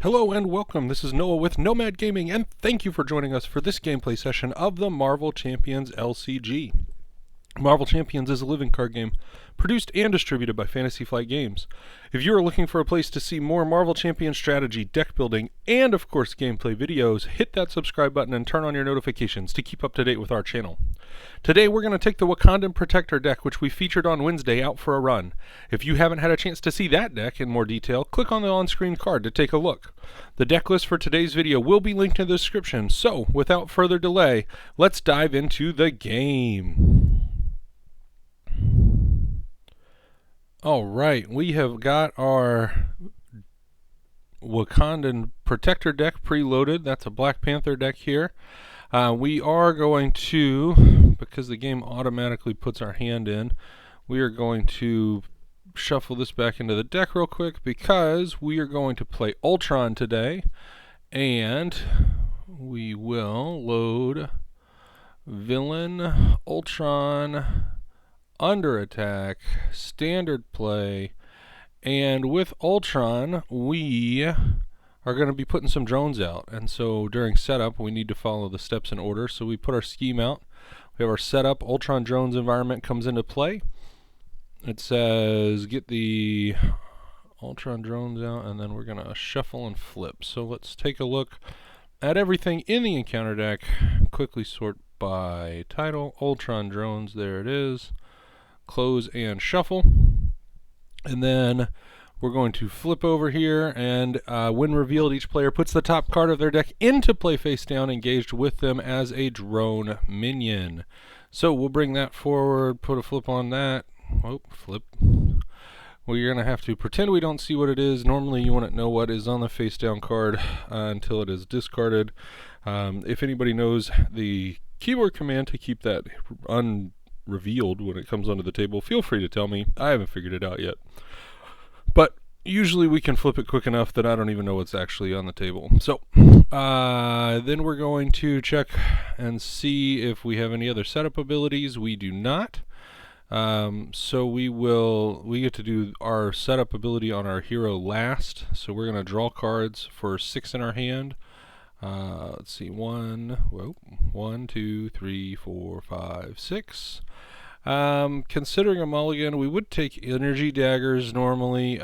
Hello and welcome, this is Noah with Nomad Gaming, and thank you for joining us for this gameplay session of the Marvel Champions LCG. Marvel Champions is a living card game produced and distributed by Fantasy Flight Games. If you are looking for a place to see more Marvel Champions strategy, deck building, and of course gameplay videos, hit that subscribe button and turn on your notifications to keep up to date with our channel. Today we're going to take the Wakandan Protector deck, which we featured on Wednesday, out for a run. If you haven't had a chance to see that deck in more detail, click on the on-screen card to take a look. The deck list for today's video will be linked in the description, so without further delay, let's dive into the game. Alright, we have got our Wakandan Protector deck preloaded. That's a Black Panther deck here. We are going to, because the game automatically puts our hand in, we are going to shuffle this back into the deck real quick because we are going to play Ultron today, and we will load Villain, Ultron, Under Attack, Standard Play, and with Ultron we are going to be putting some drones out, and so during setup we need to follow the steps in order. So we put our scheme out, we have our setup, Ultron drones environment comes into play. It says get the Ultron drones out, and then we're going to shuffle and flip. So let's take a look at everything in the encounter deck, quickly sort by title. Ultron drones, there it is. Close and shuffle, and then we're going to flip over here, and when revealed, each player puts the top card of their deck into play face down, engaged with them as a drone minion. So we'll bring that forward, put a flip on that. Oh, flip. Well, you're going to have to pretend we don't see what it is. Normally you wouldn't know what is on the face down card until it is discarded. If anybody knows the keyboard command to keep that revealed when it comes onto the table, feel free to tell me. I haven't figured it out yet, but usually we can flip it quick enough that I don't even know what's actually on the table. So then we're going to check and see if we have any other setup abilities. We do not. So we get to do our setup ability on our hero last. So we're going to draw cards for 6 in our hand. Let's see, 1, 2, 3, 4, 5, 6. Considering a mulligan, we would take energy daggers normally.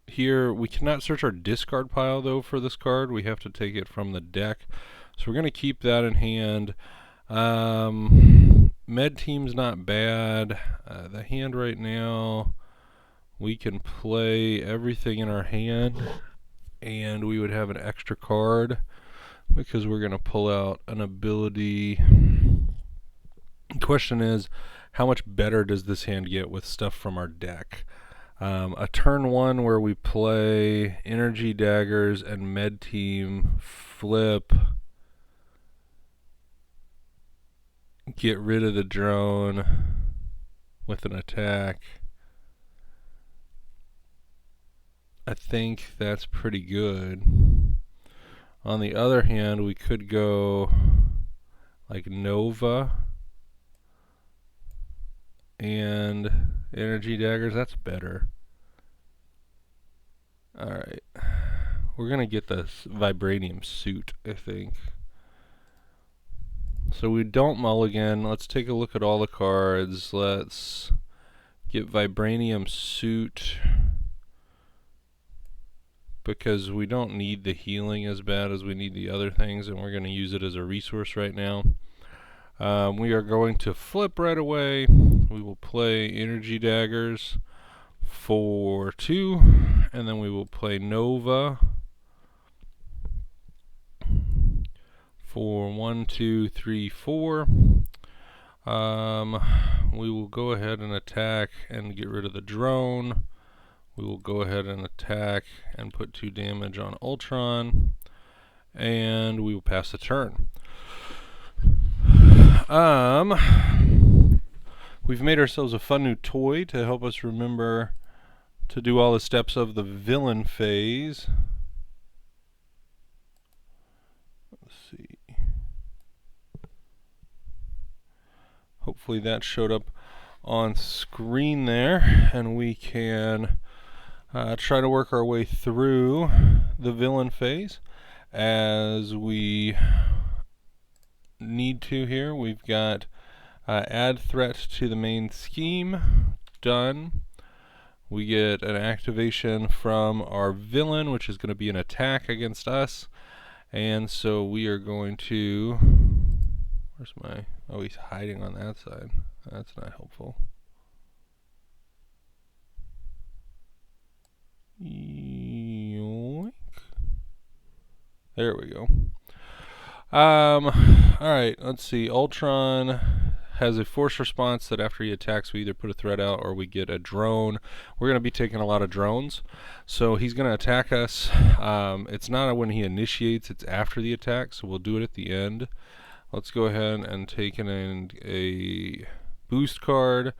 Here we cannot search our discard pile though for this card. We have to take it from the deck, so we're going to keep that in hand. Med team's not bad. The hand right now, we can play everything in our hand, and we would have an extra card because we're going to pull out an ability. The question is, how much better does this hand get with stuff from our deck? A turn 1 where we play energy daggers and med team, flip, get rid of the drone with an attack. I think that's pretty good. On the other hand, we could go like Nova and energy daggers. That's better. Alright, we're gonna get this vibranium suit, I think. So we don't mulligan. Let's take a look at all the cards. Let's get vibranium suit, because we don't need the healing as bad as we need the other things, and we're going to use it as a resource right now. We are going to flip right away. We will play energy daggers for 2, and then we will play Nova for 1, 2, 3, 4. We will go ahead and attack and get rid of the drone. We will go ahead and attack and put 2 damage on Ultron, and we will pass the turn. We've made ourselves a fun new toy to help us remember to do all the steps of the villain phase. Let's see. Hopefully that showed up on screen there, and we can try to work our way through the villain phase as we need to here. We've got add threat to the main scheme, done. We get an activation from our villain, which is going to be an attack against us. And so we are going to, where's my, oh, he's hiding on that side. That's not helpful. Yoink. There we go. Alright, let's see. Ultron has a force response that after he attacks we either put a threat out or we get a drone. We're going to be taking a lot of drones, so he's going to attack us. It's not when he initiates, it's after the attack, so we'll do it at the end. Let's go ahead and take in a boost card.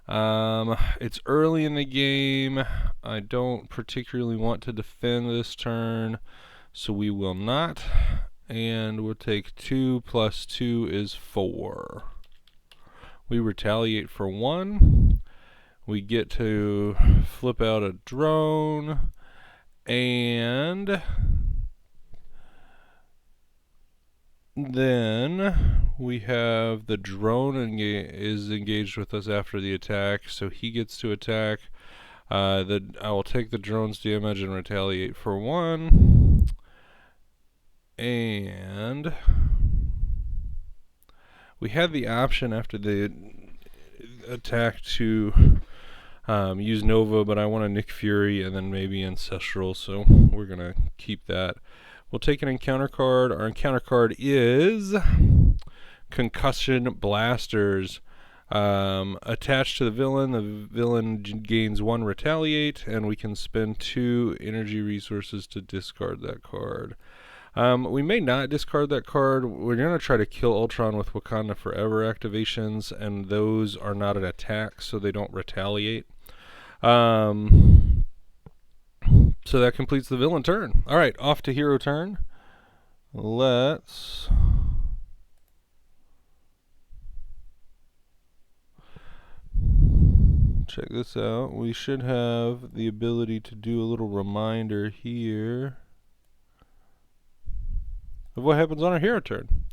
It's early in the game. I don't particularly want to defend this turn, so we will not. And we'll take 2 plus 2 is 4. We retaliate for 1. We get to flip out a drone, and then we have the drone is engaged with us after the attack, so he gets to attack. I will take the drone's damage and retaliate for 1. And we had the option after the attack to use Nova, but I want a Nick Fury and then maybe Ancestral, so we're going to keep that. We'll take an encounter card. Our encounter card is Concussion Blasters. Attached to the villain gains 1 retaliate, and we can spend 2 energy resources to discard that card. We may not discard that card. We're going to try to kill Ultron with Wakanda Forever activations, and those are not an attack, so they don't retaliate. So that completes the villain turn. Alright, off to hero turn. Let's check this out. We should have the ability to do a little reminder here of what happens on our hero turn.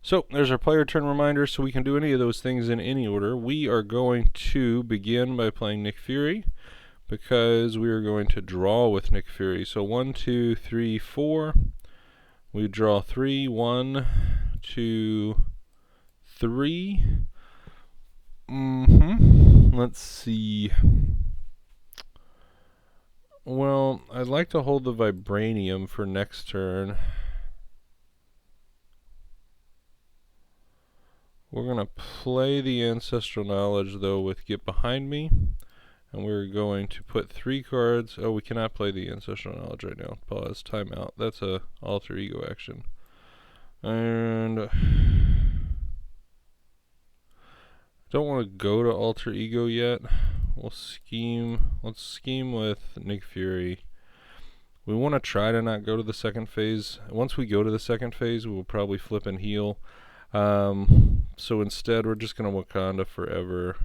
So there's our player turn reminder, so we can do any of those things in any order. We are going to begin by playing Nick Fury, because we are going to draw with Nick Fury. So 1, 2, 3, 4. We draw 3. 1, 2, 3. Let's see. Well, I'd like to hold the Vibranium for next turn. We're going to play the Ancestral Knowledge, though, with Get Behind Me. And we're going to put 3 cards. Oh, we cannot play the Ancestral Knowledge right now. Pause. Timeout. That's a alter ego action. And I don't want to go to alter ego yet. Let's scheme with Nick Fury. We want to try to not go to the second phase. Once we go to the second phase, we will probably flip and heal. So instead, we're just going to Wakanda Forever,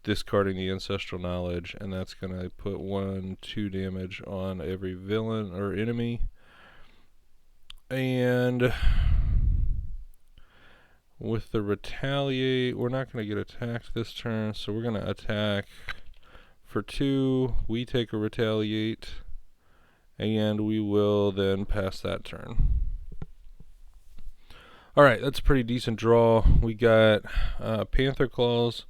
discarding the Ancestral Knowledge, and that's going to put 1, 2 damage on every villain or enemy. And with the Retaliate, we're not going to get attacked this turn, so we're going to attack for 2. We take a Retaliate, and we will then pass that turn. Alright, that's a pretty decent draw. We got Panther Claws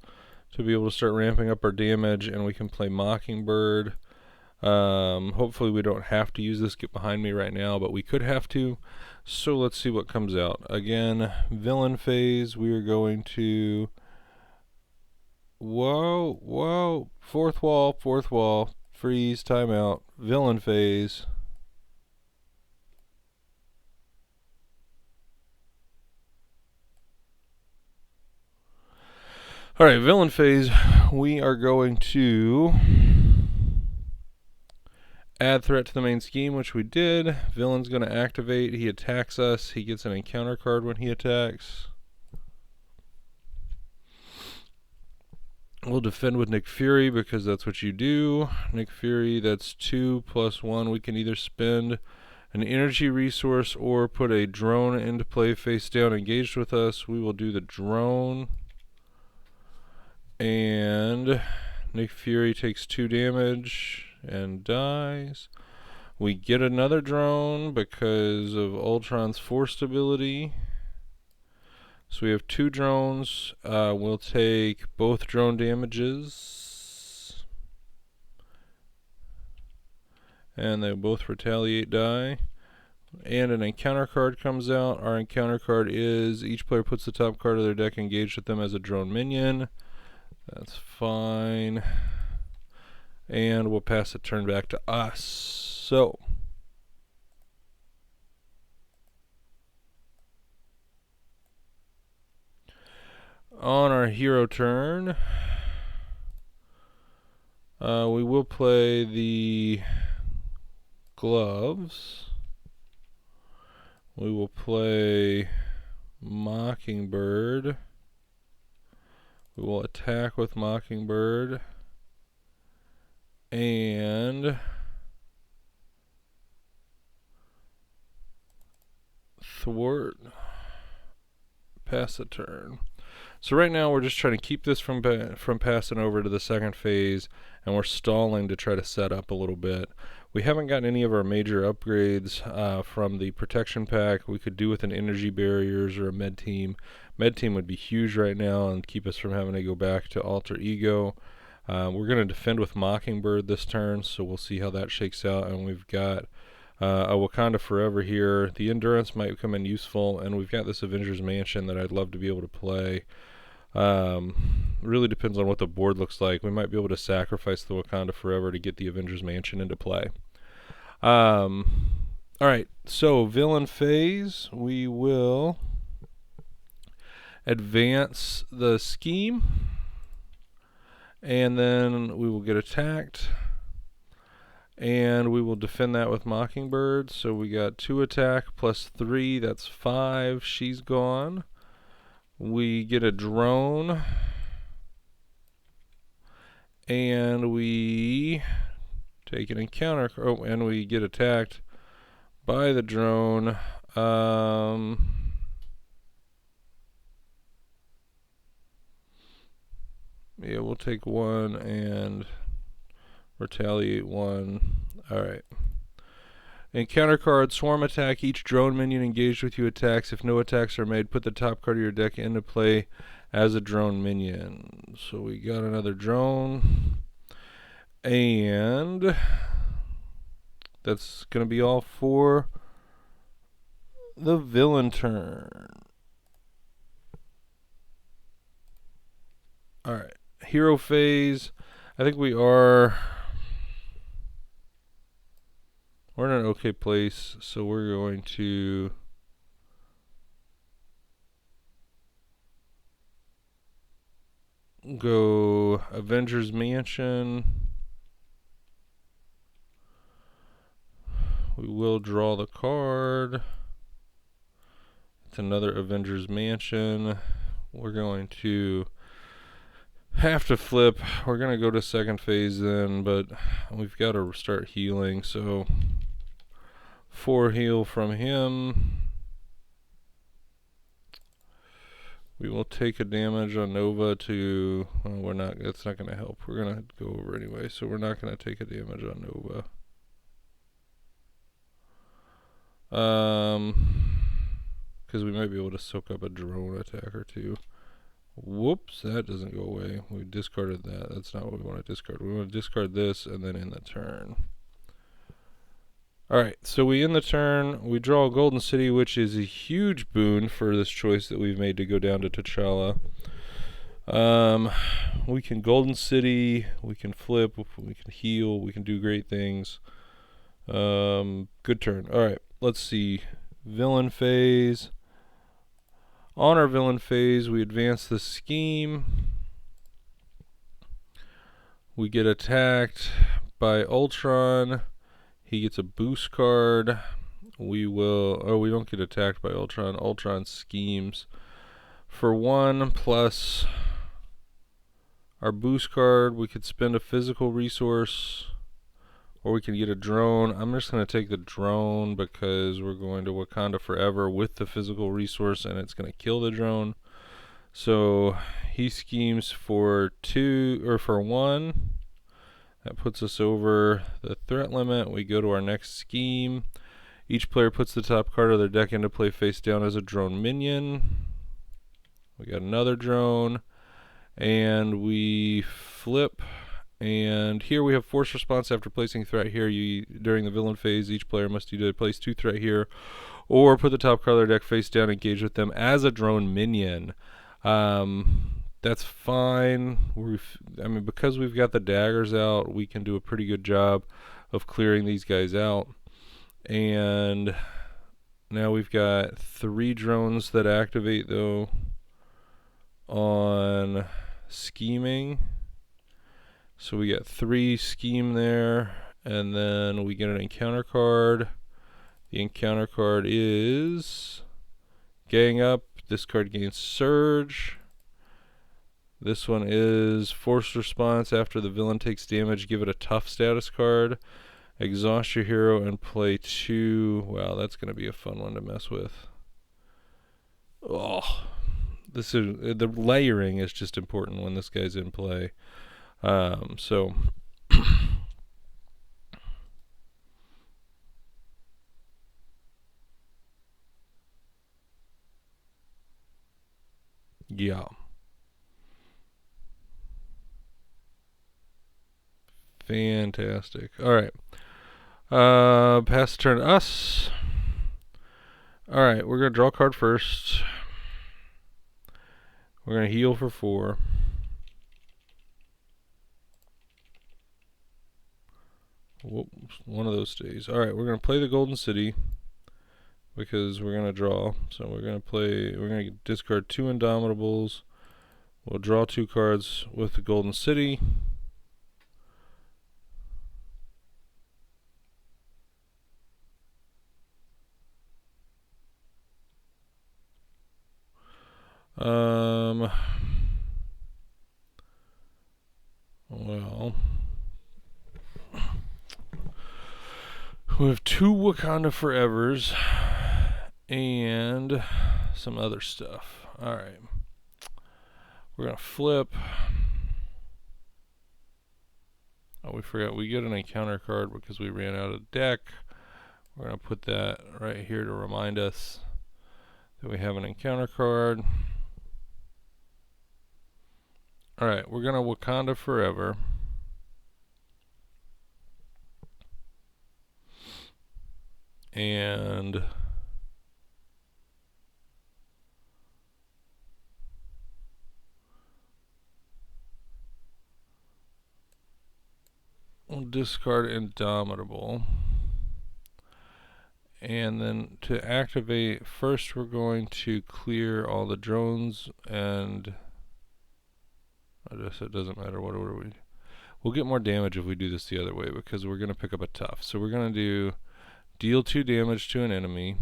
to be able to start ramping up our damage, and we can play Mockingbird. Hopefully we don't have to use this Get Behind Me right now, but we could have to. So let's see what comes out. Again, villain phase, we are going to... Whoa, fourth wall, freeze, timeout, villain phase. Alright, villain phase, we are going to add threat to the main scheme, which we did. Villain's going to activate. He attacks us. He gets an encounter card when he attacks. We'll defend with Nick Fury because that's what you do. Nick Fury, that's 2 + 1. We can either spend an energy resource or put a drone into play face down engaged with us. We will do the drone. And Nick Fury takes 2 damage and dies. We get another drone because of Ultron's forced ability. So we have 2 drones. We'll take both drone damages. And they both retaliate die. And an encounter card comes out. Our encounter card is each player puts the top card of their deck engaged with them as a drone minion. That's fine. And we'll pass the turn back to us. So on our hero turn, we will play the gloves. We will play Mockingbird. We will attack with Mockingbird. And thwart. Pass the turn. So right now we're just trying to keep this from passing over to the second phase, and we're stalling to try to set up a little bit. We haven't gotten any of our major upgrades from the protection pack. We could do with an energy barriers or a med team. Med team would be huge right now and keep us from having to go back to alter ego. We're going to defend with Mockingbird this turn, so we'll see how that shakes out. And we've got a Wakanda Forever here. The Endurance might come in useful, and we've got this Avengers Mansion that I'd love to be able to play. Really depends on what the board looks like. We might be able to sacrifice the Wakanda Forever to get the Avengers Mansion into play. Alright, so villain phase. We will advance the scheme, and then we will get attacked, and we will defend that with Mockingbird. So we got 2 attack plus 3, that's 5. She's gone. We get a drone, and we take an encounter. Oh, and we get attacked by the drone. Yeah, we'll take 1 and retaliate 1. Alright. Encounter card, swarm attack. Each drone minion engaged with you attacks. If no attacks are made, put the top card of your deck into play as a drone minion. So we got another drone. And that's going to be all for the villain turn. Alright. Hero phase. I think we're in an okay place, so we're going to go Avengers Mansion. We will draw the card. It's another Avengers Mansion. We're going to have to flip. We're going to go to second phase then, but we've got to start healing, so 4 heal from him. We will take a damage on Nova to, well, that's not going to help. We're going to go over anyway, so we're not going to take a damage on Nova. Because we might be able to soak up a drone attack or 2. Whoops, that doesn't go away. We discarded that. That's not what we want to discard. We want to discard this and then end the turn. Alright, so we end the turn. We draw a Golden City, which is a huge boon for this choice that we've made to go down to T'Challa. We can Golden City, we can flip, we can heal, we can do great things. Good turn. Alright, let's see. Villain phase. On our villain phase, we advance the scheme. We get attacked by Ultron. He gets a boost card. We don't get attacked by Ultron. Ultron schemes for 1 plus Our boost card, we could spend a physical resource, or we can get a drone. I'm just going to take the drone because we're going to Wakanda Forever with the physical resource, and it's going to kill the drone. So he schemes for 2 or for 1. That puts us over the threat limit. We go to our next scheme. Each player puts the top card of their deck into play face down as a drone minion. We got another drone, and we flip. And here we have force response after placing threat here. During the villain phase, each player must either place 2 threat here or put the top card of their deck face down and engage with them as a drone minion. That's fine. I mean, because we've got the daggers out, we can do a pretty good job of clearing these guys out. And now we've got 3 drones that activate, though, on scheming. So we got 3 scheme there, and then we get an encounter card. The encounter card is Gang Up. This card gains Surge. This one is Force Response. After the villain takes damage, give it a tough status card. Exhaust your hero and play 2. Wow, that's going to be a fun one to mess with. Oh, the layering is just important when this guy's in play. So yeah. Fantastic. Alright. Pass the turn to us. Alright, we're going to draw a card first. We're going to heal for 4. Whoops, one of those stays. Alright, we're going to play the Golden City because we're going to draw. So we're going to discard 2 Indomitables. We'll draw 2 cards with the Golden City. Well, we have 2 Wakanda Forevers and some other stuff. Alright. We're going to flip. Oh, we forgot we get an encounter card because we ran out of deck. We're going to put that right here to remind us that we have an encounter card. Alright, we're going to Wakanda Forever. And we'll discard Indomitable. And then to activate, first we're going to clear all the drones, and I guess it doesn't matter what order we... We'll get more damage if we do this the other way because we're going to pick up a tough. So we're going to do deal 2 damage to an enemy.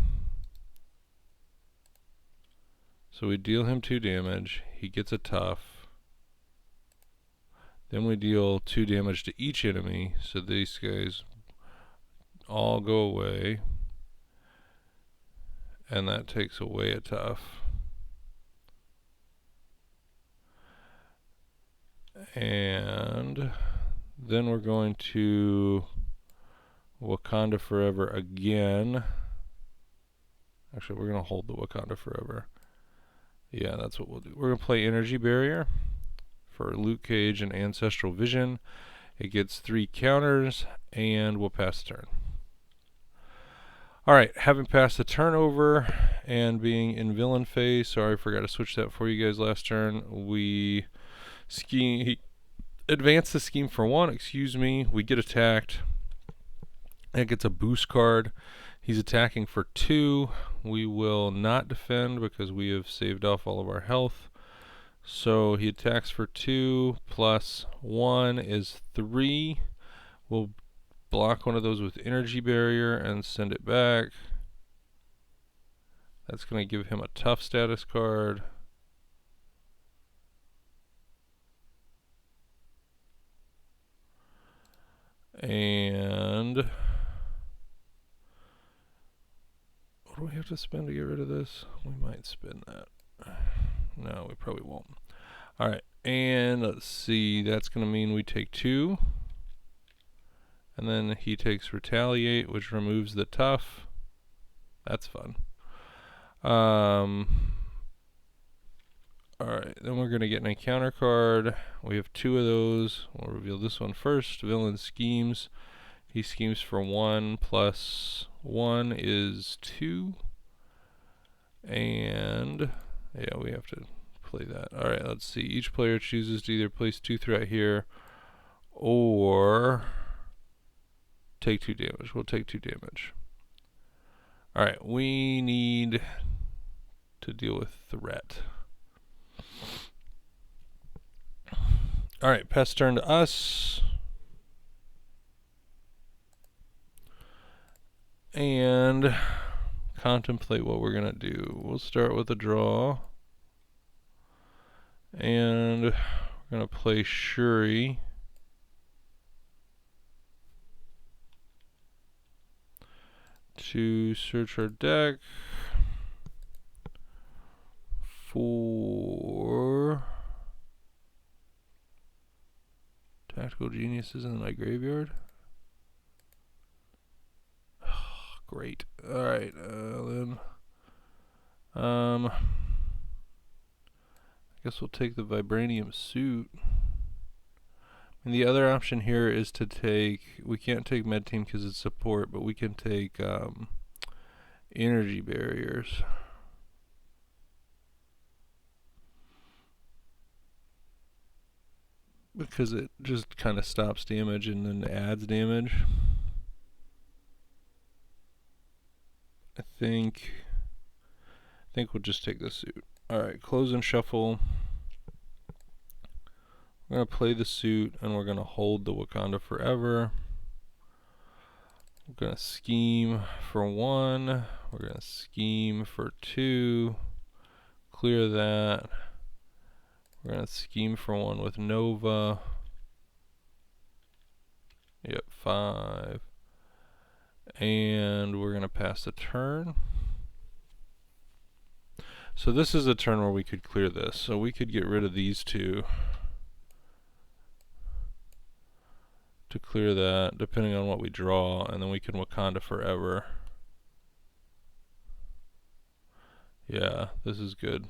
So we deal him 2 damage. He gets a tough. Then we deal 2 damage to each enemy. So these guys all go away. And that takes away a tough. And then we're going to Wakanda Forever again. Actually, we're going to hold the Wakanda Forever. Yeah, that's what we'll do. We're going to play Energy Barrier for Luke Cage and Ancestral Vision. It gets 3 counters, and we'll pass the turn. Alright, having passed the turn over and being in villain phase, sorry, I forgot to switch that for you guys last turn. We advance the scheme for 1, excuse me. We get attacked. It gets a boost card. He's attacking for 2. We will not defend because we have saved off all of our health. So he attacks for 2 plus 1 is 3. We'll block one of those with Energy Barrier and send it back. That's going to give him a tough status card. And what do we have to spend to get rid of this? We might spend that. No, we probably won't. Alright, and let's see, that's going to mean we take 2. And then he takes Retaliate, which removes the tough. That's fun. Alright, then we're going to get an encounter card. We have 2 of those. We'll reveal this one first. Villain schemes. He schemes for 1 plus 1 is 2. And yeah, we have to play that. Alright, let's see. Each player chooses to either place 2 threat here or take 2 damage. We'll take 2 damage. Alright, we need to deal with threat. Alright, pass turn to us. And contemplate what we're going to do. We'll start with a draw. And we're going to play Shuri. To search our deck for Tactical Geniuses in my graveyard. Great. Alright, then I guess we'll take the Vibranium suit. And the other option here is to take, we can't take Med Team because it's support, but we can take energy barriers. Because it just kind of stops damage and then adds damage. I think we'll just take the suit. Alright, close and shuffle. We're going to play the suit and we're going to hold the Wakanda Forever. We're going to scheme for 1. We're going to scheme for 2. Clear that. We're going to scheme for 1 with Nova. Yep, 5. And we're going to pass the turn. So this is a turn where we could clear this. So we could get rid of these 2. To clear that, depending on what we draw, and then we can Wakanda Forever. Yeah, this is good.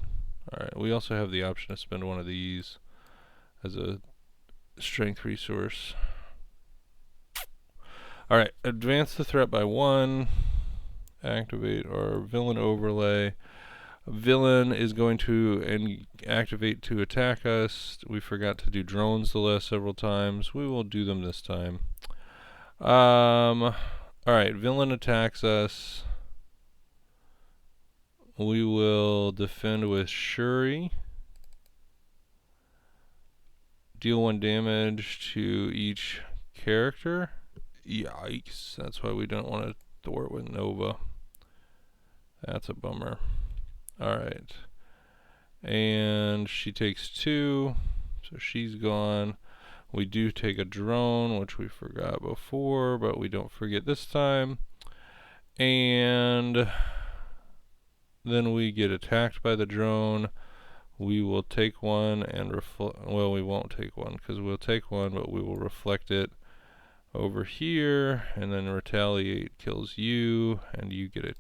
Alright, we also have the option to spend one of these as a strength resource. Alright, advance the threat by 1. Activate our villain overlay. Villain is going to activate to attack us. We forgot to do drones the last several times. We will do them this time. Alright, villain attacks us. We will defend with Shuri. Deal 1 damage to each character. Yikes, that's why we don't want to thwart with Nova. That's a bummer. Alright. And she takes 2, so she's gone. We do take a drone, which we forgot before, but we don't forget this time. And then we get attacked by the drone. We will take 1 and well, we won't take 1 because we'll take 1, but we will reflect it over here, and then retaliate kills you, and you get it.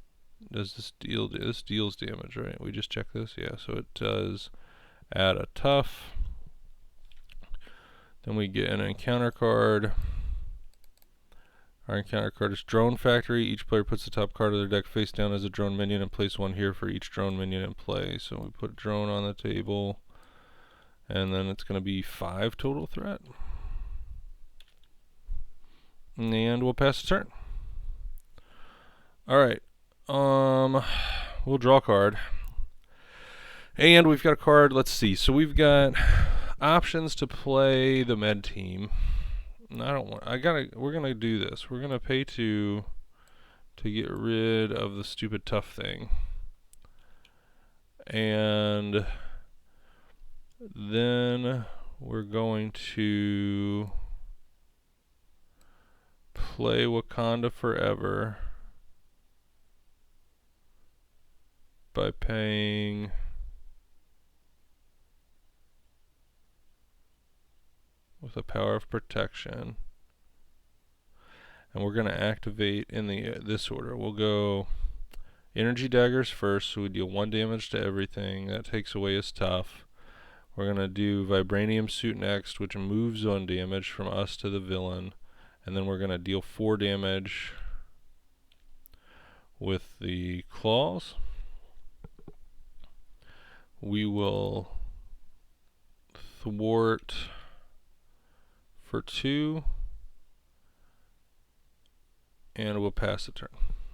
Does this deal? This deals damage, right? We just check this, yeah. So it does add a tough. Then we get an encounter card. Our encounter card is Drone Factory. Each player puts the top card of their deck face down as a drone minion and place 1 here for each drone minion in play. So we put drone on the table, and then it's going to be 5 total threat. And we'll pass the turn. Alright. We'll draw a card. And we've got a card, let's see. So we've got options to play the med team. We're gonna do this. We're gonna pay 2 to get rid of the stupid tough thing. And then we're going to play Wakanda Forever by paying with a power of protection. And we're going to activate in this order. We'll go energy daggers first, so we deal 1 damage to everything. That takes away his tough. We're going to do vibranium suit next, which moves on damage from us to the villain. And then we're going to deal 4 damage with the claws. We will thwart for 2. And we'll pass the turn.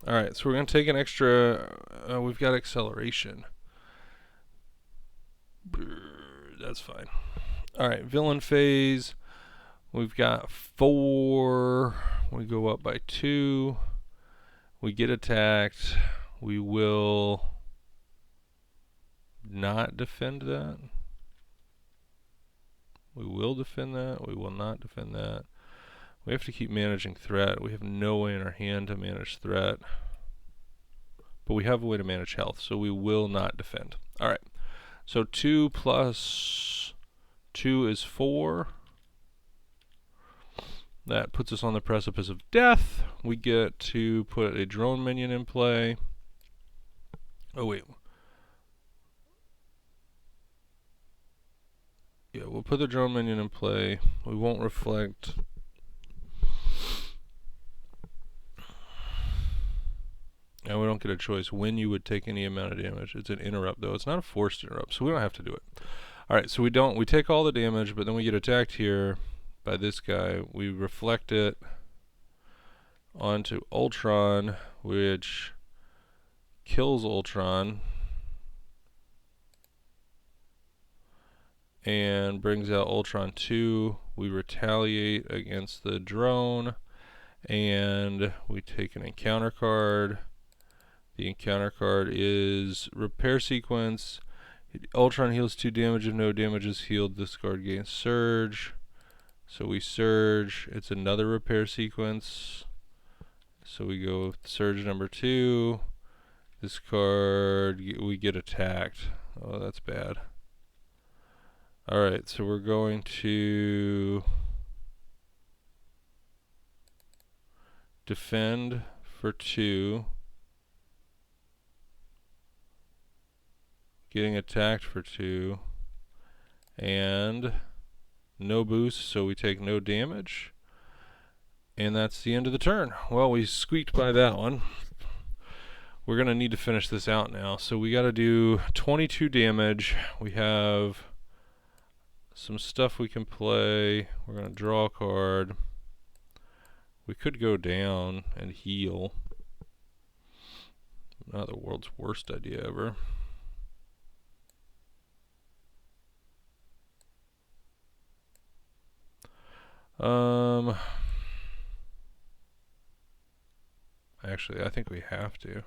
Alright, so we're going to take an extra... we've got acceleration. That's fine. Alright, villain phase. We've got 4. We go up by 2. We get attacked. We will not defend that. We will defend that. We will not defend that. We have to keep managing threat. We have no way in our hand to manage threat. But we have a way to manage health, so we will not defend. Alright. So 2 plus 2 is 4. That puts us on the precipice of death. We get to put a drone minion in play. Oh wait. Yeah, we'll put the drone minion in play. We won't reflect. And we don't get a choice when you would take any amount of damage. It's an interrupt though. It's not a forced interrupt, so we don't have to do it. Alright, so we take all the damage, but then we get attacked here by this guy. We reflect it onto Ultron, which kills Ultron and brings out Ultron 2. We retaliate against the drone, and we take an encounter card. The encounter card is Repair Sequence. Ultron heals 2 damage. If no damage is healed, this card gains Surge. So we Surge. It's another Repair Sequence. So we go with Surge number 2. This card, we get attacked. Oh, that's bad. Alright, so we're going to defend for 2. Getting attacked for 2. And no boost, so we take no damage. And that's the end of the turn. Well, we squeaked by that one. We're going to need to finish this out now. So we got to do 22 damage. We have some stuff we can play. We're going to draw a card. We could go down and heal. Not the world's worst idea ever. Actually, I think we have to.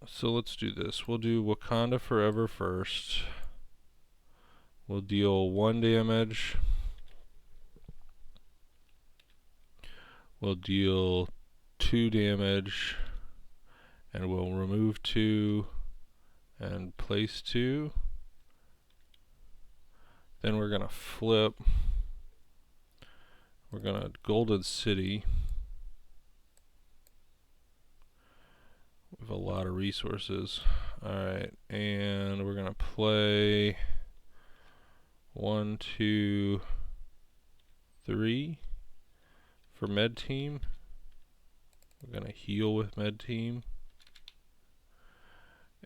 So let's do this. We'll do Wakanda Forever first. We'll deal 1 damage. We'll deal 2 damage. And we'll remove 2 and place 2. Then we're going to flip. We're going to Golden City. We have a lot of resources. Alright, and we're going to play 1, 2, 3 for Med Team. We're going to heal with Med Team.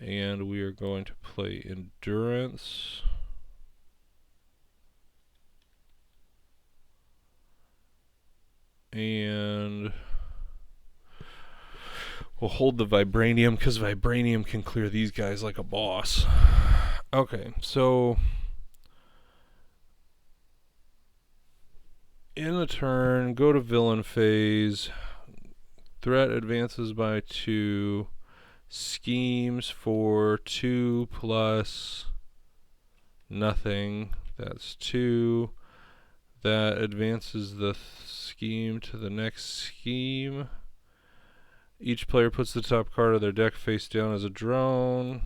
And we are going to play Endurance. And we'll hold the Vibranium, because Vibranium can clear these guys like a boss. Okay, so in the turn, go to villain phase. Threat advances by 2. Schemes for 2 plus nothing. That's 2. That advances the scheme to the next scheme. Each player puts the top card of their deck face down as a drone.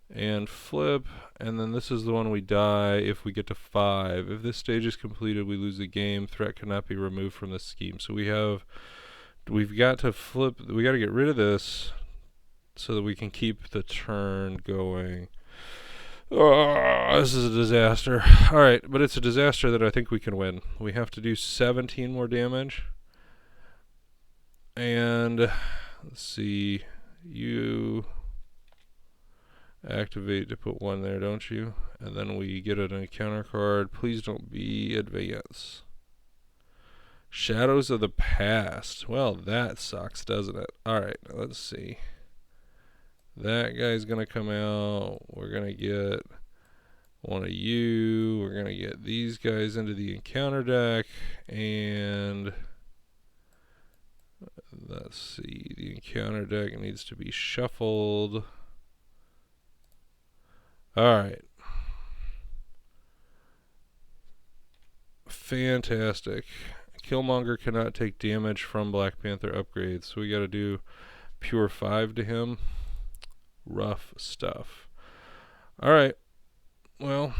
And flip. And then this is the one we die if we get to 5. If this stage is completed, we lose the game. Threat cannot be removed from the scheme. So we've got to flip. We got to get rid of this so that we can keep the turn going. Oh, this is a disaster. Alright, but it's a disaster that I think we can win. We have to do 17 more damage. And let's see. You activate to put 1 there, don't you? And then we get an encounter card. Please don't be advance. Shadows of the Past. Well, that sucks, doesn't it? Alright, let's see. That guy's going to come out. We're going to get one of you. We're going to get these guys into the encounter deck. And let's see. The encounter deck needs to be shuffled. Alright. Fantastic. Killmonger cannot take damage from Black Panther upgrades. So we got to do pure 5 to him. Rough stuff. Alright. Well,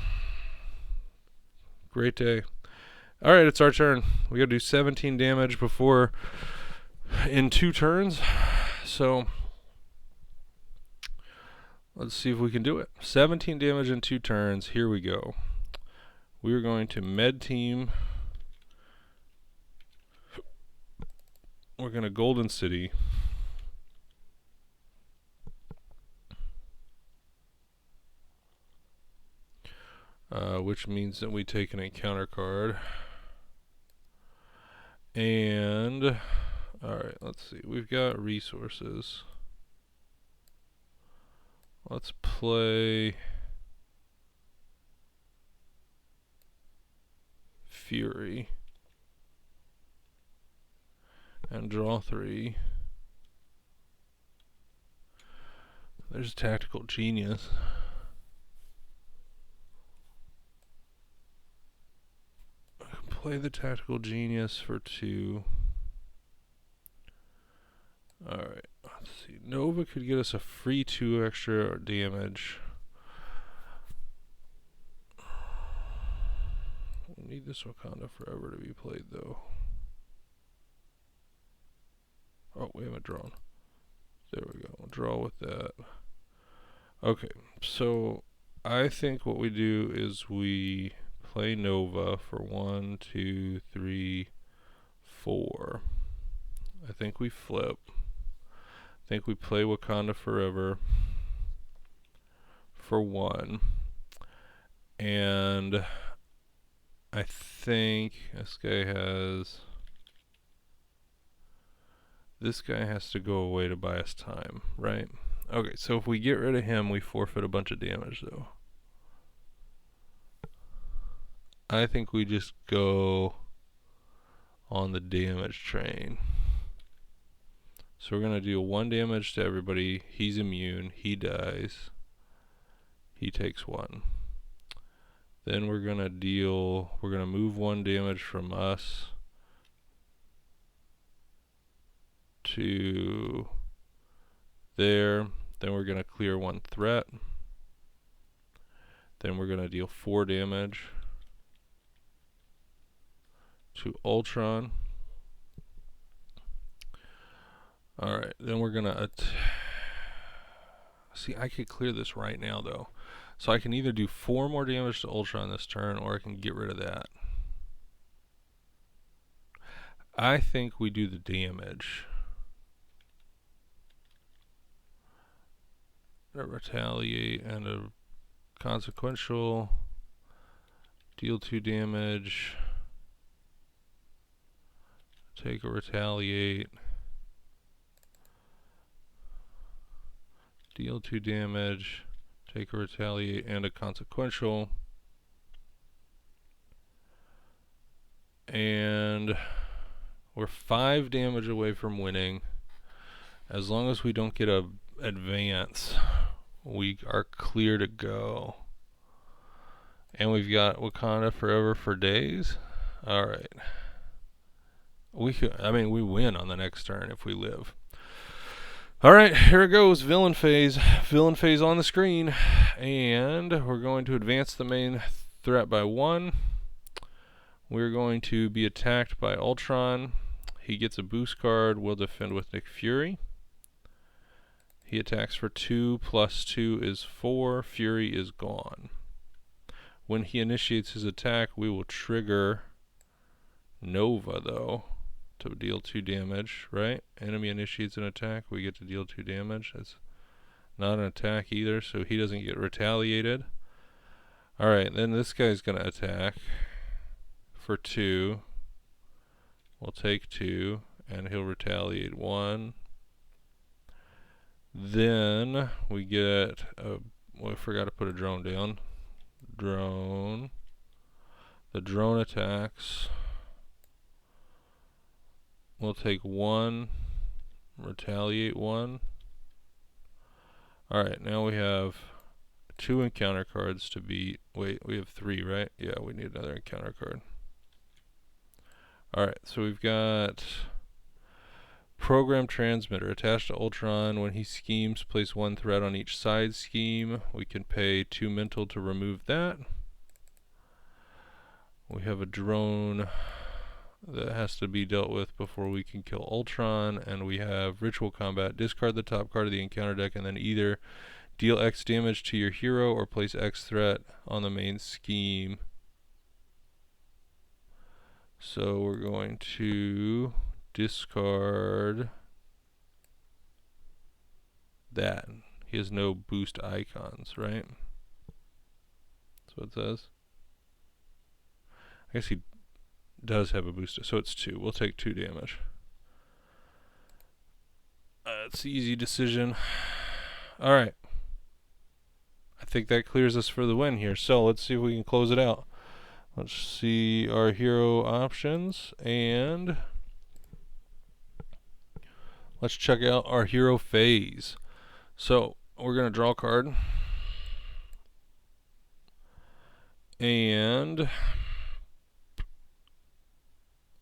great day. Alright, it's our turn. We gotta do 17 damage before in 2 turns. So let's see if we can do it. 17 damage in 2 turns. Here we go. We're going to med team. We're gonna Golden City. Which means that we take an encounter card. And alright, let's see. We've got resources. Let's play Fury. And draw 3. There's Tactical Genius. Play the Tactical Genius for 2. Alright, let's see. Nova could get us a free 2 extra damage. We need this Wakanda Forever to be played, though. Oh, we haven't drawn. There we go. We'll draw with that. Okay, so I think what we do is we play Nova for 1, 2, 3, 4. I think we flip. I think we play Wakanda Forever for 1. And I think this guy has to go away to buy us time, right? Okay, so if we get rid of him, we forfeit a bunch of damage, though. I think we just go on the damage train. So we're going to deal 1 damage to everybody. He's immune. He dies. He takes 1. Then we're going to move 1 damage from us to there. Then we're going to clear 1 threat. Then we're going to deal 4 damage to Ultron. Alright, then we're gonna see, I could clear this right now though. So I can either do 4 more damage to Ultron this turn, or I can get rid of that. I think we do the damage. A retaliate and a consequential. Deal 2 damage. Take a retaliate. Deal 2 damage. Take a retaliate and a consequential. And we're 5 damage away from winning. As long as we don't get a advance, we are clear to go. And we've got Wakanda forever for days. Alright. We win on the next turn if we live. Alright, here it goes. Villain phase. Villain phase on the screen. And we're going to advance the main threat by 1. We're going to be attacked by Ultron. He gets a boost card. We'll defend with Nick Fury. He attacks for 2, plus 2 is 4. Fury is gone. When he initiates his attack, we will trigger Nova, though, to deal 2 damage, right? Enemy initiates an attack, we get to deal 2 damage. That's not an attack either, so he doesn't get retaliated. Alright, then this guy's going to attack for 2. We'll take 2, and he'll retaliate 1. Then we get I forgot to put a drone down. Drone. The drone attacks. We'll take 1, retaliate 1. Alright, now we have 2 encounter cards to beat. Wait, we have 3, right? Yeah, we need another encounter card. Alright, so we've got Program Transmitter attached to Ultron. When he schemes, place 1 threat on each side scheme. We can pay 2 mental to remove that. We have a drone that has to be dealt with before we can kill Ultron, and we have Ritual Combat. Discard the top card of the encounter deck and then either deal X damage to your hero or place X threat on the main scheme. So we're going to discard that. He has no boost icons, right? That's what it says. I guess he does have a booster, so it's 2. We'll take 2 damage. It's an easy decision. Alright. I think that clears us for the win here. So let's see if we can close it out. Let's see our hero options, and let's check out our hero phase. So we're going to draw a card. And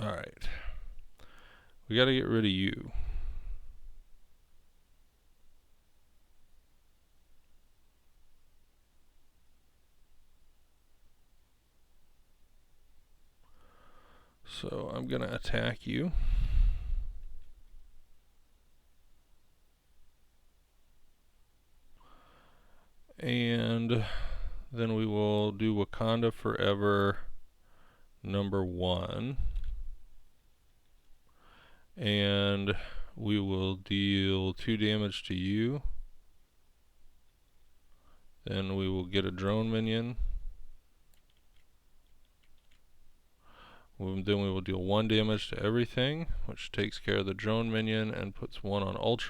alright. We got to get rid of you. So I'm going to attack you. And then we will do Wakanda Forever number 1. And we will deal 2 damage to you. Then we will get a drone minion. Then we will deal 1 damage to everything, which takes care of the drone minion and puts 1 on Ultron.